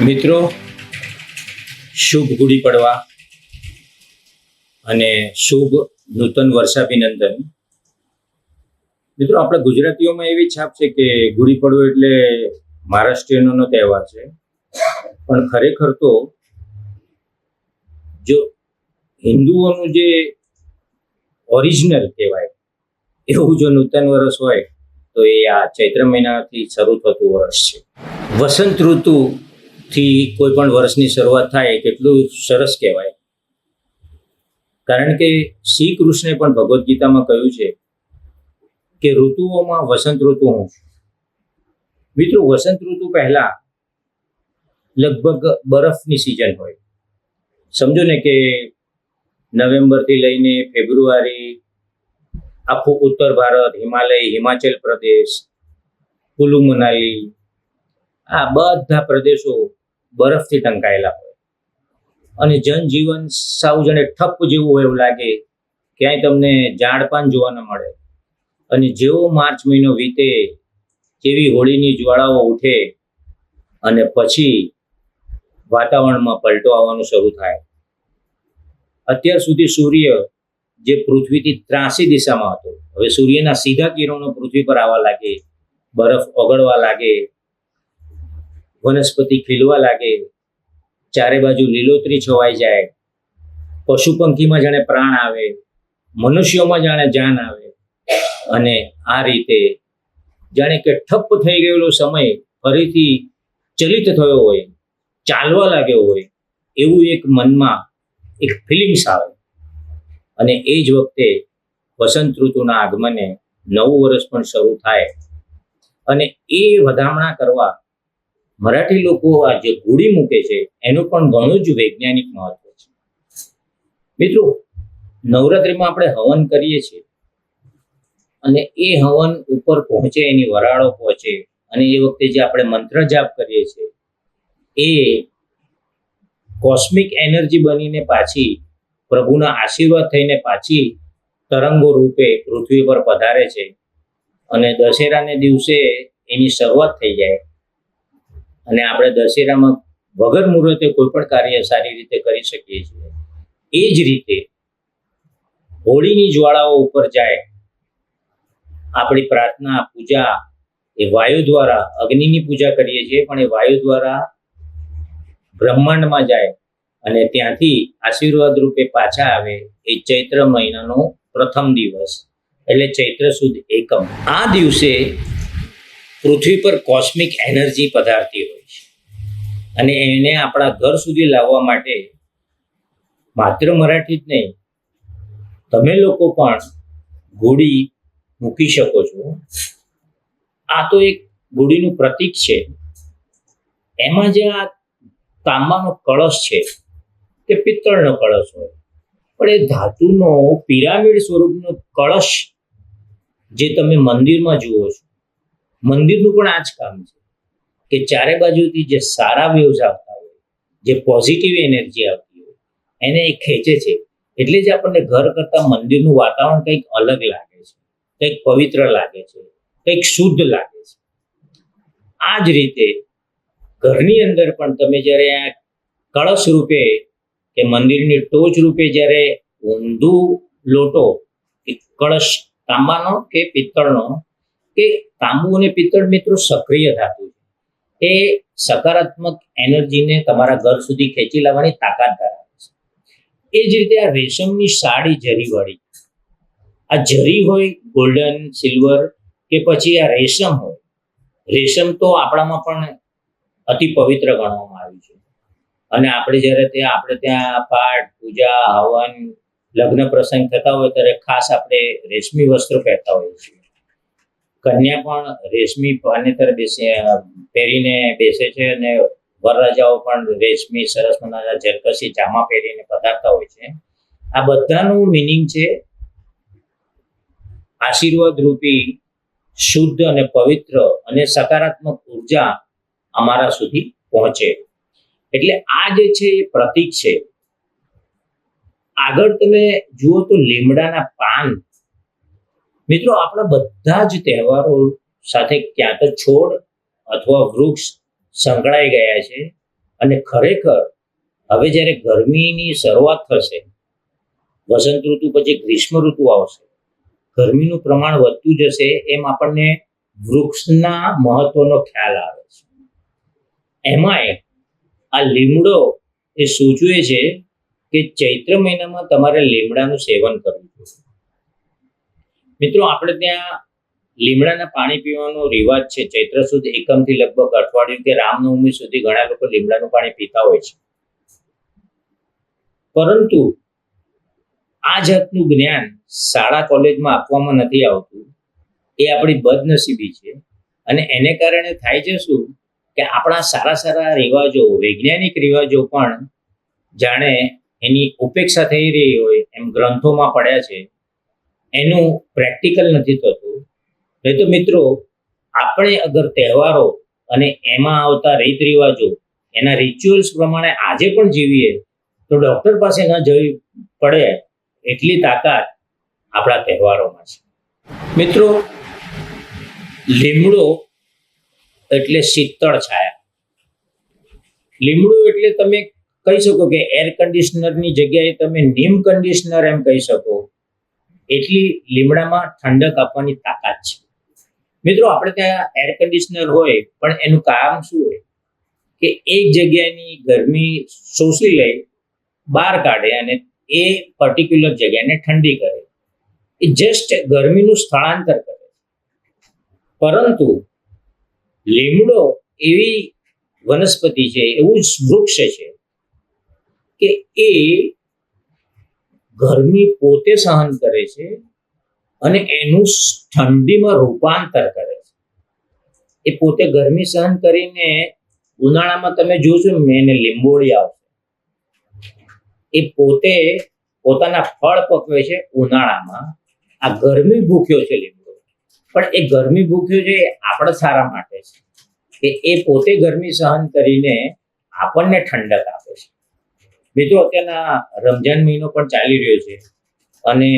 મિત્રો, શુભ ગુડી પડવા અને શુભ નૂતન વર્ષાભિનંદન. મિત્રો, આપણે ગુજરાતીઓમાં એવી છાપ છે કે ગુડી પડવો એટલે મહારાષ્ટ્રીયનો તહેવાર છે, પણ ખરેખર તો જો હિન્દુઓનું જે ઓરિજિનલ કહેવાય એવું જો નૂતન વર્ષ હોય તો એ આ ચૈત્ર મહિનાથી શરૂ થતું વર્ષ છે. વસંત ઋતુથી કોઈ પણ વર્ષની શરૂઆત થાય કેટલું સરસ કહેવાય, કારણ કે શ્રી કૃષ્ણે પણ ભગવદ્ ગીતામાં કહ્યું છે કે ઋતુઓમાં વસંત ઋતુ હું છું. મિત્રો, વસંત ઋતુ પહેલા લગભગ બરફની સિઝન હોય. સમજો ને કે નવેમ્બરથી લઈને ફેબ્રુઆરી આખું ઉત્તર ભારત, હિમાલય, હિમાચલ પ્રદેશ, કુલુ મનાલી, આ બધા પ્રદેશો બરફથી ઢંકાયેલા હોય અને જનજીવન સાવ જાણે ઠપ જેવું હોય એવું લાગે, ક્યાંય તમને ઝાડપાન જોવા ન મળે. અને જેવો માર્ચ મહિનો વીતે, જેવી હોળીની જ્વાળાઓ ઉઠે અને પછી વાતાવરણમાં પલટો આવવાનું શરૂ થાય. અત્યાર સુધી સૂર્ય જે પૃથ્વીથી 83 દિશામાં હતો, હવે સૂર્યના સીધા કિરણો પૃથ્વી પર આવવા લાગે, બરફ ઓગળવા લાગે, વનસ્પતિ ખીલવા લાગે, ચારે બાજુ લીલોતરી છવાઈ જાય, પશુ પંખીમાં જાણે પ્રાણ આવે, મનુષ્યોમાં જાણે જાન આવે, અને આ રીતે જાણે કે ઠપ થઈ ગયેલો સમય ફરીથી ચલિત થયો હોય, ચાલવા લાગ્યો હોય એવું એક મનમાં એક ફિલિંગ્સ આવે. અને એ જ વખતે વસંત ઋતુના આગમને નવું વર્ષ પણ શરૂ થાય. અને એ વધામણા કરવા મરાઠી લોકો આ જે ગુડી મૂકે છે એનું પણ ઘણું જ વૈજ્ઞાનિક મહત્વ છે. મિત્રો, નવરાત્રિમાં આપણે હવન કરીએ છીએ અને એ હવન ઉપર પહોંચે, એની વરાળો પહોંચે, અને એ વખતે જે આપણે મંત્ર જાપ કરીએ છીએ એ કોસ્મિક એનર્જી બનીને પાછી પ્રભુના આશીર્વાદ થઈને પાછી તરંગો રૂપે પૃથ્વી પર પધારે છે. અને દશેરાને દિવસે એની શરૂઆત થઈ જાય અને આપણે દશેરામાં વગર મુહૂર્તે કોઈ પણ કાર્ય સારી રીતે કરી શકીએ છીએ. એ જ રીતે હોળીની જ્વાળાઓ ઉપર જાય, આપણી પ્રાર્થના, પૂજા એ વાયુ દ્વારા, અગ્નિની પૂજા કરીએ છીએ પણ એ વાયુ દ્વારા બ્રહ્માંડમાં જાય અને ત્યાંથી આશીર્વાદ રૂપે પાછા આવે. એ ચૈત્ર મહિનાનો પ્રથમ દિવસ એટલે ચૈત્ર સુદ એકમ. આ દિવસે પૃથ્વી પર કોસ્મિક એનર્જી પધારતી હોય છે અને એને આપણા ઘર સુધી લાવવા માટે માત્ર મરાઠી જ નહીં, તમે લોકો પણ ગુડી મૂકી શકો છો. આ તો એક ગુડીનું પ્રતીક છે. એમાં જે આ તાંબાનો કળશ છે તે પિત્તળનો કળશ હોય, પણ એ ધાતુનો પિરામિડ સ્વરૂપનો કળશ જે તમે મંદિરમાં જુઓ છો, મંદિરનું પણ આ જ કામ છે કે ચારે બાજુથી જે સારા વેવ્સ આવતા હોય, જે પોઝિટિવ એનર્જી આવતી હોય એને એ ખેંચે છે. એટલે જ આપણને ઘર કરતાં મંદિરનું વાતાવરણ કંઈક અલગ લાગે છે, કંઈક પવિત્ર લાગે છે, કંઈક શુદ્ધ લાગે છે. આ જ રીતે ઘરની અંદર પણ તમે જ્યારે આ કળશ રૂપે કે મંદિરની ટોચ રૂપે જ્યારે ઊંધું લોટો કે કળશ તાંબાનો કે પિત્તળનો, કે તાંબુ અને પિત્તળ મિત્રો સક્રિય ધાતુ છે, એ સકારાત્મક એનર્જીને તમારા ઘર સુધી ખેંચી લાવવાની તાકાત ધરાવે છે. એ જ રીતે આ રેશમની સાડી જરીવાળી, આ જરી હોય ગોલ્ડન, સિલ્વર કે પછી આ રેશમ હોય, રેશમ તો આપણામાં પણ અતિ પવિત્ર ગણવામાં આવ્યું છે. અને આપણે જ્યારે ત્યાં પાઠ, પૂજા, હવન, લગ્ન પ્રસંગ થતા હોય ત્યારે ખાસ આપણે રેશમી વસ્ત્રો પહેરતા હોઈએ છીએ. કન્યા પણ રેશમી પાનેતર પહેરીને બેસે છે અને વરરાજાઓ પણ રેશમી સરસ મજાના જરકસી જામા પહેરીને પધારતા હોય છે. આ બધાનું મિનિંગ છે આશીર્વાદ રૂપી શુદ્ધ અને પવિત્ર અને સકારાત્મક ઉર્જા અમારા સુધી પહોંચે. એટલે આ જે છે એ પ્રતીક છે. આગળ તમે જુઓ તો લીમડાના પાન. મિત્રો, આપણા બધા જ તહેવારો સાથે ક્યાં તો છોડ અથવા વૃક્ષ સંકળાઈ ગયા છે અને ખરેખર હવે જ્યારે ગરમીની શરૂઆત થશે, વસંત ઋતુ પછી ગ્રીષ્મ ઋતુ આવશે, ગરમીનું પ્રમાણ વધતું જશે, એમ આપણને વૃક્ષના મહત્વનો ખ્યાલ આવે છે. એમાંય આ લીમડો એ સૂચવે છે કે ચૈત્ર મહિનામાં તમારે લીમડાનું સેવન કરવું જોઈએ. મિત્રો, આપણે ત્યાં લીમડાના પાણી પીવાનો રિવાજ છે. ચૈત્ર સુદ એકમથી લગભગ અઠવાડિયું કે રામનવમી સુધી ઘણા લોકો લીમડાનું પાણી પીતા હોય છે. પરંતુ આ જાતનું જ્ઞાન શાળા કોલેજમાં આપવામાં નથી આવતું. એ આપણી બદનસીબી છે. અને એને કારણે થાય છે શું કે આપણા સારા સારા રિવાજો, વૈજ્ઞાનિક રિવાજો પણ જાણે એની ઉપેક્ષા થઈ રહી હોય એમ ગ્રંથોમાં પડ્યા છે. એનું પ્રેક્ટિકલ નથી થતું. નહીં તો મિત્રો, આપણે અગર તહેવારો અને એમાં આવતા રીત રિવાજો, એના રિચ્યુઅલ્સ પ્રમાણે આજે પણ જીવીએ તો ડૉક્ટર પાસે ન જવી પડે એટલી તાકાત આપણા તહેવારોમાં છે. મિત્રો, લીમડો એટલે શીતળ છાયા. લીમડો એટલે તમે કહી શકો કે એર કન્ડિશનરની જગ્યાએ તમે નીમ કન્ડિશનર એમ કહી શકો. એટલી લીમડામાં ઠંડક આપવાની તાકાત છે. મિત્રો, આપણે ત્યાં એર કન્ડિશનર હોય પણ એનું કામ શું હોય કે એક જગ્યાની ગરમી શોષી લઈ બહાર કાઢે અને એ પર્ટિક્યુલર જગ્યાને ઠંડી કરે. એ જસ્ટ ગરમીનું સ્થળાંતર કરે. પરંતુ લીમડો એવી વનસ્પતિ છે, એવું જ વૃક્ષ છે કે એ ગરમી પોતે સહન કરે છે અને એનું ઠંડીમાં રૂપાંતર કરે છે. એ પોતે ગરમી સહન કરીને ઉનાળામાં તમે જોશો એને લીંબોળી આવશે. એ પોતે પોતાના ફળ પકવે છે ઉનાળામાં. આ ગરમી ભૂખ્યો છે લીમડો, પણ એ ગરમી ભૂખ્યો છે એ આપણા સારા માટે છે કે એ પોતે ગરમી સહન કરીને આપણને ઠંડક આપે છે. મિત્રો, અત્યારના રમજાન મહિનો પણ ચાલી રહ્યો છે અને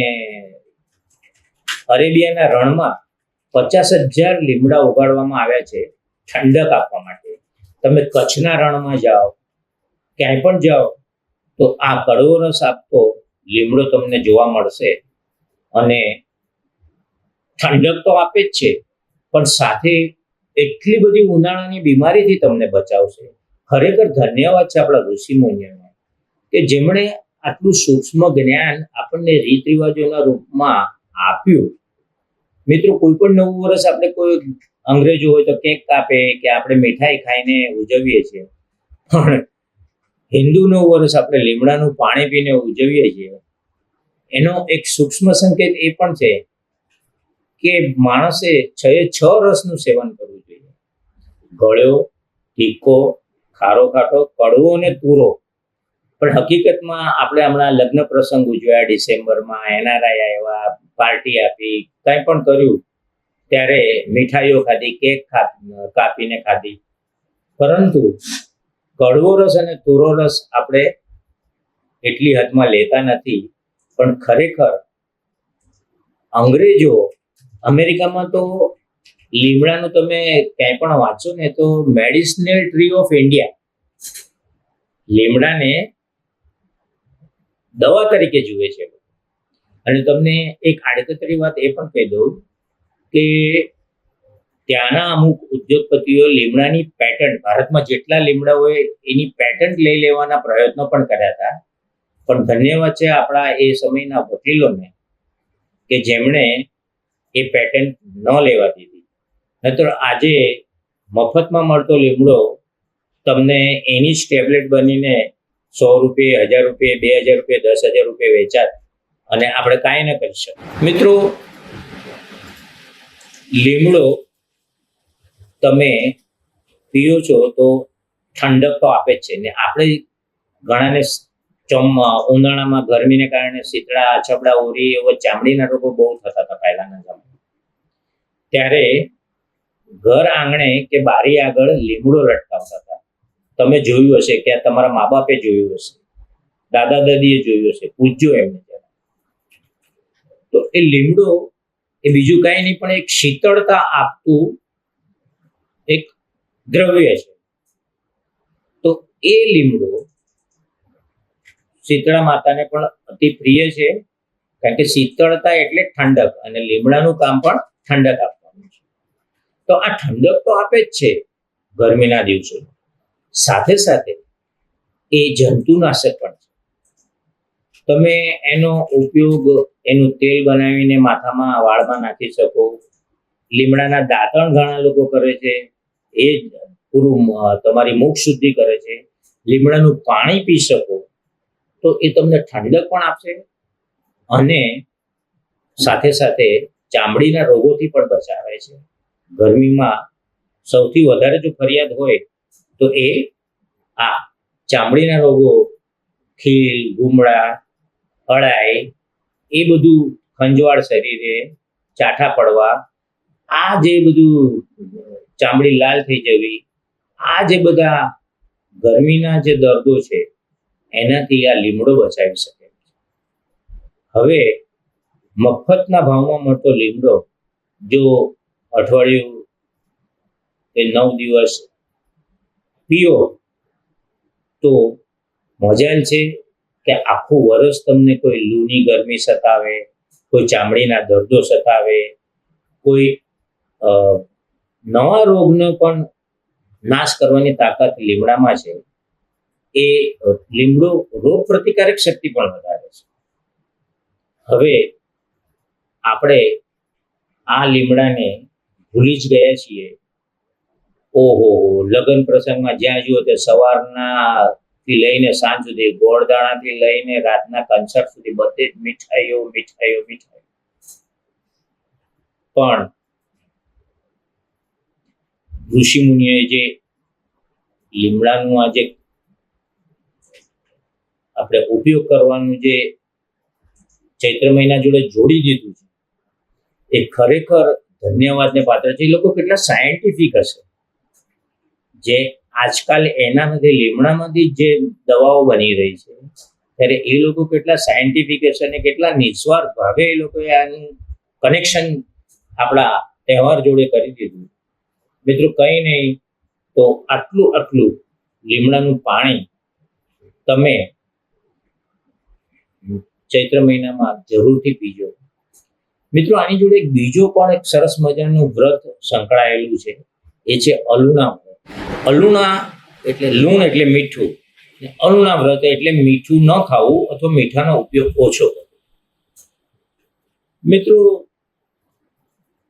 અરેબિયાના રણમાં 50,000 લીમડા ઉગાડવામાં આવ્યા છે ઠંડક આપવા માટે. તમે કચ્છના રણમાં જાઓ, ક્યાંય પણ જાઓ તો આ કડવો રસ આપતો લીમડો તમને જોવા મળશે અને ઠંડક તો આપે જ છે, પણ સાથે એટલી બધી ઉનાળાની બીમારીથી તમને બચાવશે. ખરેખર ધન્યવાદ છે આપણા ઋષિ મુનિઓને કે જેમણે આટલું સૂક્ષ્મ જ્ઞાન આપણને રીત રિવાજોના રૂપમાં આપ્યું. મિત્રો, કોઈ પણ નવું વર્ષ આપણે કોઈ અંગ્રેજો હોય તો કેક કાપે કે આપણે મીઠાઈ ખાઈને ઉજવીએ છીએ, પણ હિન્દુ નવું વર્ષ આપણે લીમડાનું પાણી પીને ઉજવીએ છીએ. એનો એક સૂક્ષ્મ સંકેત એ પણ છે કે માણસે 6 રસનું સેવન કરવું જોઈએ. ગળ્યો, તીખો, ખારો ખાટો, કડવો અને તુરો. પણ હકીકતમાં આપણે હમણાં લગ્ન પ્રસંગ ઉજવ્યા ડિસેમ્બરમાં, એનઆરઆઈ આવ્યા, પાર્ટી આપી, કંઈ પણ કર્યું ત્યારે મીઠાઈઓ ખાધી, કેક કાપીને ખાધી. પરંતુ કડવો રસ અને તુરો રસ આપણે એટલી હદમાં લેતા નથી. પણ ખરેખર અંગ્રેજો, અમેરિકામાં તો લીમડાનું તમે ક્યાંય પણ વાંચો ને તો મેડિસિનલ ટ્રી ઓફ ઇન્ડિયા, લીમડાને દવા તરીકે જુએ છે. અને તમને એક આડકતરી વાત એ પણ કહી દઉં કે ત્યાંના અમુક ઉદ્યોગપતિઓ લીમડાની પેટન્ટ, ભારતમાં જેટલા લીમડા હોય એની પેટન્ટ લઈ લેવાના પ્રયત્નો પણ કર્યા હતા. પણ ધન્યવાદ છે આપણા એ સમયના વકીલોને કે જેમણે એ પેટન્ટ ન લેવા દીધી. નહીતર આજે મફતમાં મળતો લીમડો તમને એની જ ટેબ્લેટ બનીને 100 રૂપિયા, 1000 રૂપિયા, 2000 રૂપિયા, 10,000 રૂપિયા વેચાત અને આપણે કાંઈ ન કરી શકીએ. મિત્રો, લીમડો તમે પીઓ છો તો ઠંડક તો આપે જ છે ને. આપણે ઘણાને ઉનાળામાં ગરમીને કારણે શીતળા, અછબડા, ઉરી એવા ચામડીના રોગો બહુ થતા હતા પહેલાના જમાનામાં. ત્યારે ઘર આંગણે કે બારી આગળ લીમડો લટકાવતા હતા. તમે જોયું હશે કે તમારા મા બાપે જોયું હશે, દાદા દાદીએ જોયું હશે, પૂજ્યો એમને. તો એ લીમડો એ બીજું કાંઈ નહીં પણ એક શીતળતા આપતું એક દ્રવ્ય છે. તો એ લીમડો શીતળા માતાને પણ અતિ પ્રિય છે, કારણ કે શીતળતા એટલે ઠંડક, અને લીમડાનું કામ પણ ઠંડક આપવાનું છે. તો આ ઠંડક તો આપે જ છે ગરમીના દિવસોમાં, સાથે સાથે એ જંતુનાશક પણ છે. તમે એનો ઉપયોગ, એનું તેલ બનાવીને માથામાં વાળમાં નાખી શકો. લીમડાના દાંતણ ઘણા લોકો કરે છે, એ પૂરું તમારી મુખ શુદ્ધિ કરે છે. લીમડાનું પાણી પી શકો, તો એ તમને ઠંડક પણ આપશે અને સાથે સાથે ચામડીના રોગોથી પણ બચાવે છે. ગરમીમાં સૌથી વધારે જો ફરિયાદ હોય તો એ આ ચામડીના રોગો, ખીલ, ગુમડા, અળાઈ, એ બધું, ખંજવાળ શરીરે, ચાઠા પડવા, આ જે બધું ચામડી લાલ થઈ જવી, આ જે બધા ગરમીના જે દર્દો છે એનાથી આ લીમડો બચાવી શકે. હવે મફતના ભાવમાં મળતો લીમડો જો અઠવાડિયું કે 9 દિવસ પીઓ તો મજાલ છે કે આખું વર્ષ તમને કોઈ લૂની ગરમી સતાવે, કોઈ ચામડીના દર્દો સતાવે, કોઈ નવા રોગનો પણ નાશ કરવાની તાકાત લીમડામાં છે. એ લીમડો રોગ પ્રતિકારક શક્તિ પણ વધારે છે. હવે આપણે આ લીમડાને ભૂલી જ ગયા છીએ. ઓહો, લગ્ન પ્રસંગમાં જ્યાં જુઓ તે સવારના થી લઈને સાંજ સુધી, ગોળદાણાથી લઈને રાતના કન્સર્ટ સુધી બધે જ મીઠાઈઓ, મીઠાઈઓ, મીઠાઈઓ. પણ ઋષિ મુનિઓએ જે લીમડાનું આજે આપણે ઉપયોગ કરવાનું જે ચૈત્ર મહિના જોડે જોડી દીધું છે, એ ખરેખર ધન્યવાદને પાત્ર છે. એ લોકો કેટલા સાયન્ટિફિક હશે, જે આજકાલ એનામાંથી, લીમડામાંથી જે દવાઓ બની રહી છે, ત્યારે એ લોકો કેટલા સાયન્ટિફિક હશે અને કેટલા નિસ્વાર્થ ભાવે એ લોકોએ આનું કનેક્શન આપણા તહેવાર જોડે કરી દીધું. મિત્રો, કંઈ નહીં તો આટલું લીમડાનું પાણી તમે ચૈત્ર મહિનામાં જરૂરથી પીજો. મિત્રો, આની જોડે બીજો પણ એક સરસ મજાનું વ્રત સંકળાયેલું છે, એ છે અલુણા વ્રત. અલુણા એટલે લૂણ એટલે મીઠું, અલુણા વ્રત એટલે મીઠું ન ખાવું અથવા મીઠાનો ઉપયોગ ઓછો કરવો. મિત્રો,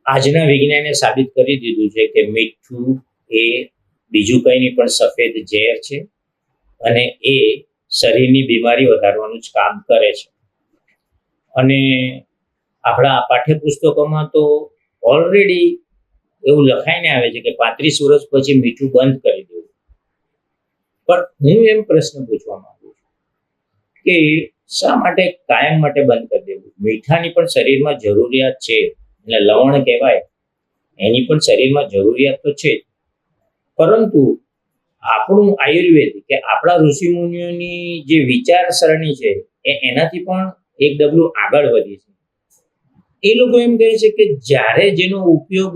આજના વિજ્ઞાને સાબિત કરી દીધું છે કે મીઠું એ બીજું કંઈ નહીં પણ સફેદ ઝેર છે, અને એ શરીરની બીમારી વધારવાનું જ કામ કરે છે. અને આપણા પાઠ્યપુસ્તકોમાં તો ઓલરેડી એવું લખાઈને આવે છે કે 35 વર્ષ પછી મીઠું બંધ કરી દેવું. પણ હું એમ પ્રશ્ન પૂછવા માંગુ છું કે શા માટે કાયમ માટે બંધ કરી દેવું? મીઠાની પણ શરીરમાં જરૂરિયાત છે, એટલે લવણ કહેવાય, એની પણ શરીરમાં જરૂરિયાત તો છે જ. પરંતુ આપણું આયુર્વેદ કે આપણા ઋષિમુનિઓની જે વિચારસરણી છે એ એનાથી પણ એક ડગલું આગળ વધી છે. એ લોકો એમ કહે છે કે જ્યારે જેનો ઉપયોગ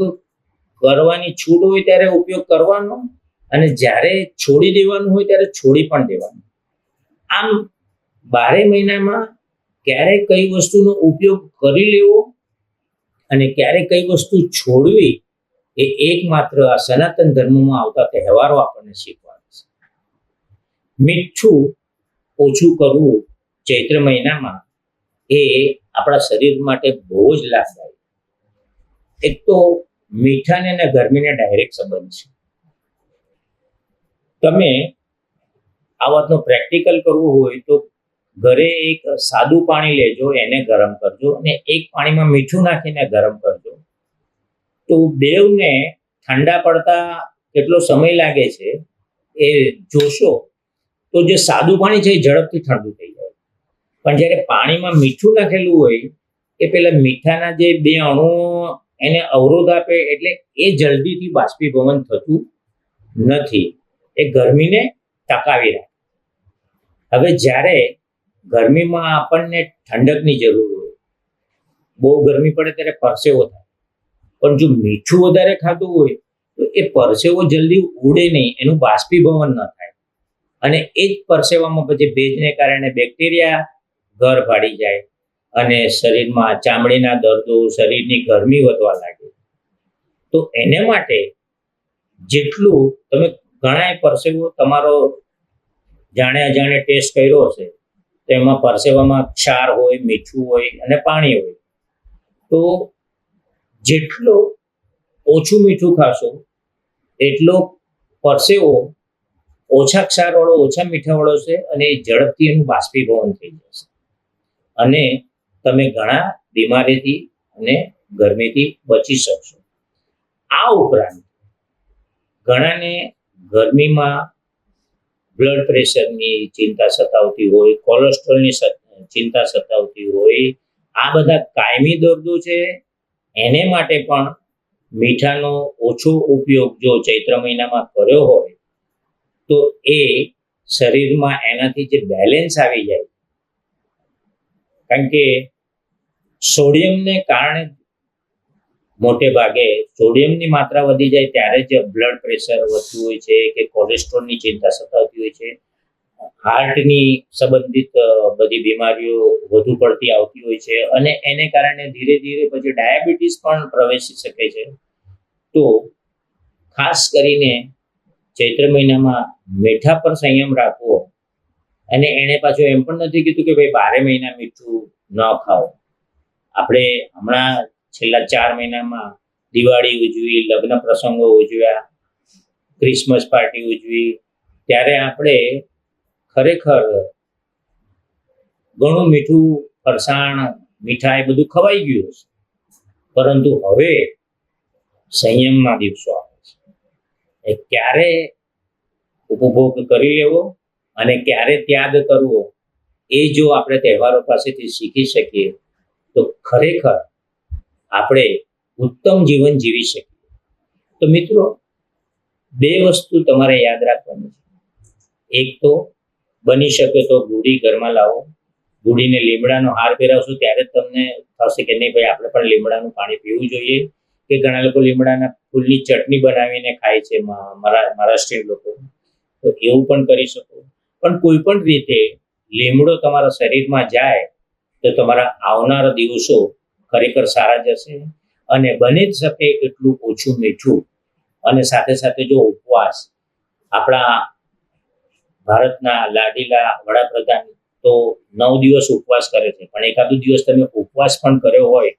કરવાની છૂટ હોય ત્યારે ઉપયોગ કરવાનો, અને જ્યારે છોડી દેવાનું હોય ત્યારે છોડી પણ દેવાનું. આમ 12 મહિનામાં ક્યારે કઈ વસ્તુનો ઉપયોગ કરી લેવો અને ક્યારે કઈ વસ્તુ છોડવી, એ એકમાત્ર આ સનાતન ધર્મમાં આવતા તહેવારો આપણને શીખવાડે છે. મીઠું ઓછું કરવું ચૈત્ર મહિનામાં એ આપણા શરીર માટે બહુ જ લાભદાયક. એક તો મીઠાને અને ગરમીને ડાયરેક્ટ સંબંધ છે. તમે આ વાતનો પ્રેક્ટિકલ કરવું હોય તો ઘરે એક સાદું પાણી લેજો, એને ગરમ કરજો અને એક પાણીમાં મીઠું નાખીને ગરમ કરજો. તો બેવને ઠંડા પડતા કેટલો સમય લાગે છે એ જોશો તો જે સાદું પાણી છે એ ઝડપથી ઠંડુ થઈ જાય. પણ જ્યારે પાણીમાં મીઠું નાખેલું હોય એ પેલા મીઠાના જે 2 અણુઓ એને અવરોધ આપે, એટલે એ જલ્દીથી બાષ્પીભવન થતું નથી, એ ગરમીને ટકાવી રાખે. હવે જ્યારે ગરમીમાં આપણને ઠંડકની જરૂર હોય, બહુ ગરમી પડે ત્યારે પરસેવો થાય, પણ જો મીઠું વધારે ખાતું હોય તો એ પરસેવો જલ્દી ઉડે નહીં, એનું બાષ્પીભવન ન થાય અને એ જ પરસેવામાં પછી ભેજને કારણે બેક્ટેરિયા ઘર ભાડી જાય અને શરીરમાં ચામડીના દર્દો, શરીરની ગરમી વધવા લાગે. તો એને માટે જેટલું તમે ઘણાય પરસેવો તમારો જાણે અજાણે ટેસ્ટ કર્યો હશે, તો એમાં પરસેવામાં ક્ષાર હોય, મીઠું હોય અને પાણી હોય. તો જેટલો ઓછું મીઠું ખાશો એટલો પરસેવો ઓછા ક્ષારવાળો, ઓછા મીઠાવાળો છે અને એ ઝડપથી એનું બાષ્પીભવન થઈ જશે અને તમે ઘણા બીમારીથી અને ગરમીથી બચી શકશો. આ ઉપરાંત ઘણાને ગરમીમાં બ્લડ પ્રેશરની ચિંતા સતાવતી હોય, કોલેસ્ટ્રોલની ચિંતા સતાવતી હોય, આ બધા કાયમી દર્દો છે. એને માટે પણ મીઠાનો ઓછો ઉપયોગ જો ચૈત્ર મહિનામાં કર્યો હોય તો એ શરીરમાં એનાથી જે બેલેન્સ આવી જાય, કારણ કે સોડિયમને કારણે મોટે ભાગે સોડિયમની માત્રા વધી જાય ત્યારે જ બ્લડ પ્રેશર વધતું હોય છે કે કોલેસ્ટ્રોલની ચિંતા સતાવતી હોય છે, હાર્ટની સંબંધિત બધી બીમારીઓ વધુ પડતી આવતી હોય છે અને એને કારણે ધીરે ધીરે પછી ડાયાબિટીસ પણ પ્રવેશી શકે છે. તો ખાસ કરીને ચૈત્ર મહિનામાં મીઠા પર સંયમ રાખવો. અને એણે પાછું એમ પણ નથી કીધું કે ભાઈ 12 મહિના મીઠું ન ખાઓ. આપણે હમણાં છેલ્લા 4 મહિનામાં દિવાળી ઉજવી, લગ્ન પ્રસંગો ઉજવ્યા, ક્રિસમસ પાર્ટી ઉજવી, ત્યારે આપણે ખરેખર ઘણું મીઠું, ફરસાણ, મીઠાઈ બધું ખવાઈ ગયું છે. પરંતુ હવે સંયમના દિવસો આવે છે. એ ક્યારે ઉપભોગ કરી લેવો અને ક્યારે ત્યાગ કરવો, એ જો આપણે તહેવારો પાસેથી શીખી શકીએ તો ખરેખર આપણે ઉત્તમ જીવન જીવી શકીએ. તો મિત્રો, 2 વસ્તુ તમારે યાદ રાખવાની છે. એક તો બની શકે તો ગુડી ઘરમાં લાવો. ગુડીને લીમડાનો હાર પહેરાવશો ત્યારે તમને થશે કે નહીં ભાઈ આપણે પણ લીમડાનું પાણી પીવું જોઈએ. કે ઘણા લોકો લીમડાના ફૂલની ચટણી બનાવીને ખાય છે, મહારાષ્ટ્રીયન લોકો, તો એવું પણ કરી શકો. પણ કોઈ પણ રીતે લીમડો તમારા શરીરમાં જાય તો તમારા આવનારા દિવસો ખરેખર સારા જશે. અને બની જ શકે એટલું ઓછું મીઠું અને સાથે સાથે જો ઉપવાસ, આપણા ભારતના લાડીલા વડાપ્રધાન તો 9 દિવસ ઉપવાસ કરે છે, પણ એકાદો દિવસ તમે ઉપવાસ પણ કર્યો હોય,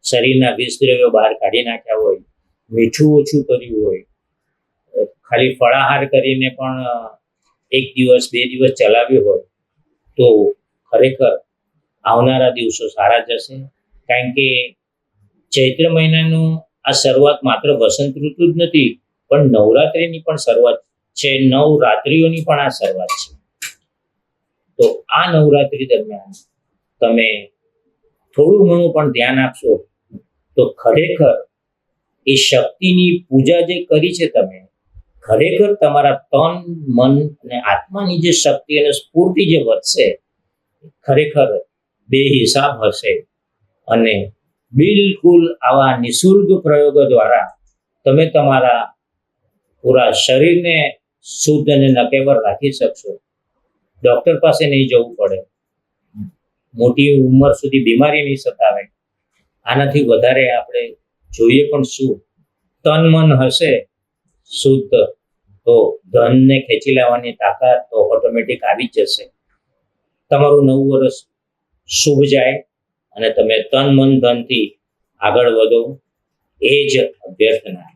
શરીરના વિષ દ્રવ્યો બહાર કાઢી નાખ્યા હોય, મીઠું ઓછું કર્યું હોય, ખાલી ફળાહાર કરીને પણ 1 દિવસ 2 દિવસ ચલાવ્યું હોય, તો ખરેખર આવનારા દિવસો સારા જશે. કારણ કે ચૈત્ર મહિનાનું આ શરૂઆત માત્ર વસંત ઋતુ જ નથી, પણ નવરાત્રિની પણ શરૂઆત છે, નવરાત્રિઓની પણ આ શરૂઆત છે. તો આ નવરાત્રિ દરમિયાન તમે થોડું ઘણું પણ ધ્યાન આપશો તો ખરેખર એ શક્તિની પૂજા જે કરી છે તમે, ખરેખર તમારા તન, મન અને આત્માની જે શક્તિ અને સ્ફૂર્તિ જે વધશે, ખરેખર બેહિસાબ હશે. અને બિલકુલ આવા નિઃશુલ્ક પ્રયોગો દ્વારા તમે તમારા પૂરા શરીરને શુદ્ધ અને નકેવર રાખી શકશો. ડૉક્ટર પાસે નહીં જવું પડે, મોટી ઉંમર સુધી બીમારી નહીં સતાવે. આનાથી વધારે આપણે જોઈએ પણ શું? તન મન હશે શુદ્ધ તો ધનને ખેંચી લાવવાની તાકાત તો ઓટોમેટિક આવી જ જશે. તમારું 9 વર્ષ શુભ જાય અને તમે તન મન ધનથી આગળ વધો, એ જ અભ્યર્થના.